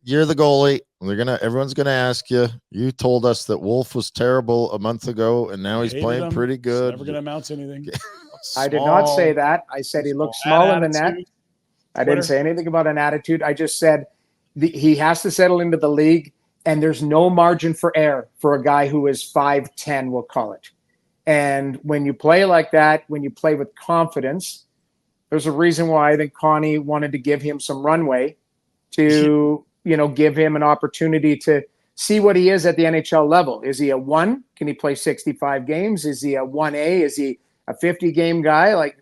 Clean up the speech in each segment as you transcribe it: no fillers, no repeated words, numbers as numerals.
you're the goalie. Everyone's gonna ask you. You told us that Wolf was terrible a month ago, and now he's playing pretty good. Never gonna amount to anything. I did not say that. I said he looked small in the net. I didn't say anything about an attitude. I just said he has to settle into the league, and there's no margin for error for a guy who is 5'10", we'll call it. And when you play like that, when you play with confidence, there's a reason why I think Connie wanted to give him some runway to, give him an opportunity to see what he is at the NHL level. Is he a 1? Can he play 65 games? Is he a 1A? Is he a 50-game guy? Like,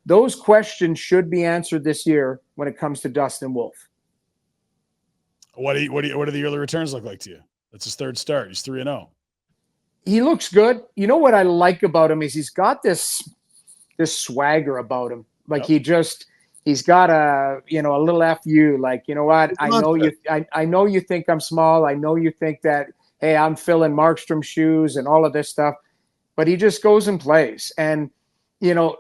those questions should be answered this year when it comes to Dustin Wolf. What do the early returns look like to you? That's his third start. He's 3-0. He looks good. You know what I like about him is he's got this swagger about him. Like he's got a little FU. Like, you know what? I know you think I'm small. I know you think that, hey, I'm filling Markstrom's shoes and all of this stuff, but he just goes and plays. And,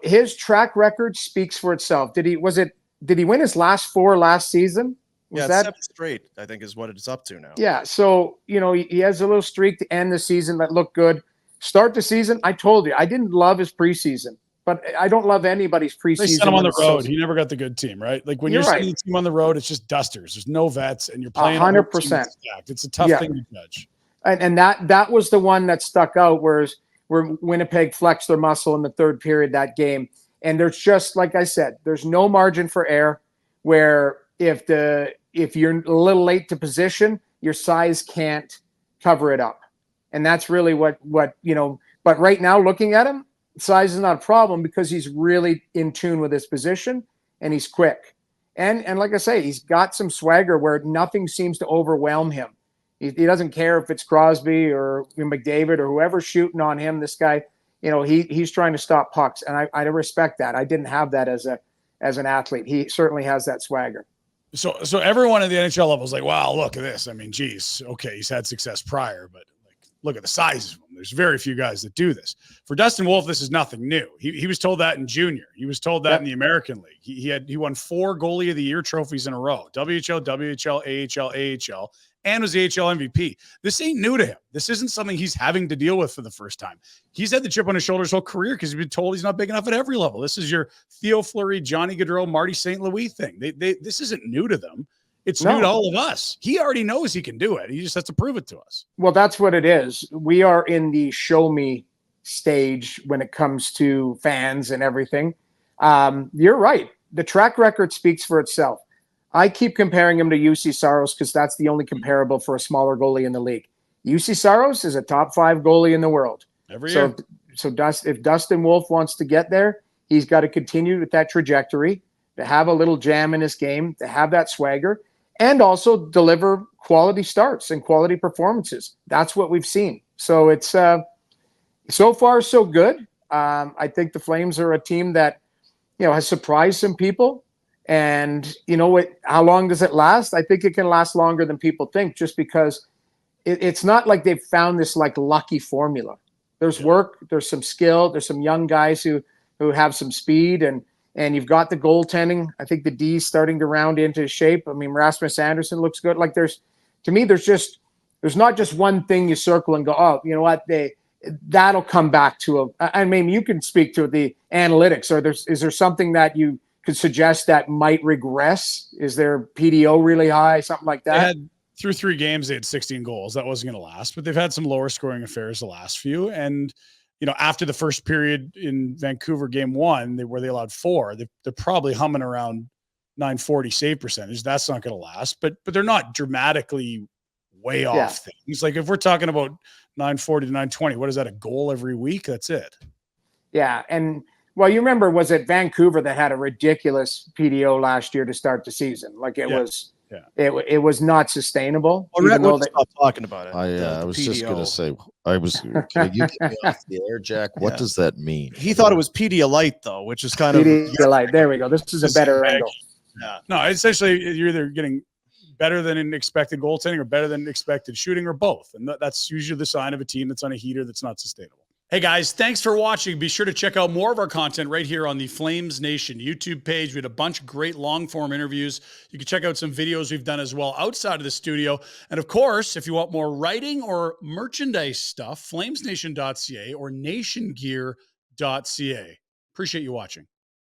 his track record speaks for itself. Did he win his last 4 last season? Yeah, 7 straight, I think, is what it's up to now. Yeah, so, he has a little streak to end the season that looked good. Start the season, I told you, I didn't love his preseason, but I don't love anybody's preseason. They sent him on the road. He never got the good team, right? Like when you're sending the team on the road, it's just dusters. There's no vets, and you're playing 100%. It's a tough thing to judge. And that was the one that stuck out, where Winnipeg flexed their muscle in the third period that game. And there's just, like I said, there's no margin for error, where if you're a little late to position, your size can't cover it up. And that's really what but right now, looking at him, size is not a problem because he's really in tune with his position and he's quick. And like I say, he's got some swagger where nothing seems to overwhelm him. He doesn't care if it's Crosby or McDavid or whoever's shooting on him. This guy, he's trying to stop pucks. And I respect that. I didn't have that as an athlete. He certainly has that swagger. So everyone at the NHL level is like, wow, look at this. I mean, geez, okay, he's had success prior, but look at the sizes of them. There's very few guys that do this. For Dustin Wolf, this is nothing new. He was told that in junior. He was told that in the American League. He won 4 Goalie of the Year trophies in a row: WHL, WHL, AHL, and was the AHL MVP. This ain't new to him. This isn't something he's having to deal with for the first time. He's had the chip on his shoulder his whole career because he's been told he's not big enough at every level. This is your Theo Fleury, Johnny Gaudreau, Marty St. Louis thing. This isn't new to them. It's new to all of us. He already knows he can do it. He just has to prove it to us. Well, that's what it is. We are in the show me stage when it comes to fans and everything. You're right. The track record speaks for itself. I keep comparing him to UC Saros because that's the only comparable for a smaller goalie in the league. UC Saros is a top 5 goalie in the world. Every year. So if Dustin Wolf wants to get there, he's got to continue with that trajectory, to have a little jam in his game, to have that swagger, and also deliver quality starts and quality performances. That's what we've seen. So it's so far so good. I think the Flames are a team that has surprised some people. And how long does it last? I think it can last longer than people think, just because it's not like they've found this like lucky formula. There's work, there's some skill, there's some young guys who have some speed, and you've got the goaltending. I think the D's starting to round into shape. I mean, Rasmus Anderson looks good. Like there's not just one thing you circle and go, oh, you know what, that'll come back to I mean, you can speak to the analytics. Is there something that you could suggest that might regress? Is their PDO really high? Something like that? Through 3 games, they had 16 goals. That wasn't going to last, but they've had some lower scoring affairs the last few. And, after the first period in Vancouver game 1, where they allowed 4, they're probably humming around 940 save percentage. That's not going to last, but they're not dramatically way off things. Like if we're talking about 940 to 920, what is that, a goal every week? That's it. Yeah. And, well, you remember, was it Vancouver that had a ridiculous PDO last year to start the season? Like it was not sustainable. Well, Rhett wouldn't stop talking about it. I was just going to say, can you get me off the air, Jack? What does that mean? He thought it was Pedialyte, though, which is kind of Pedialyte. There we go. This is a better angle. Yeah. No, essentially, you're either getting better than expected goaltending or better than expected shooting, or both. And that's usually the sign of a team that's on a heater that's not sustainable. Hey guys, thanks for watching. Be sure to check out more of our content right here on the Flames Nation YouTube page. We had a bunch of great long form interviews. You can check out some videos we've done as well outside of the studio. And of course, if you want more writing or merchandise stuff, flamesnation.ca or nationgear.ca. Appreciate you watching.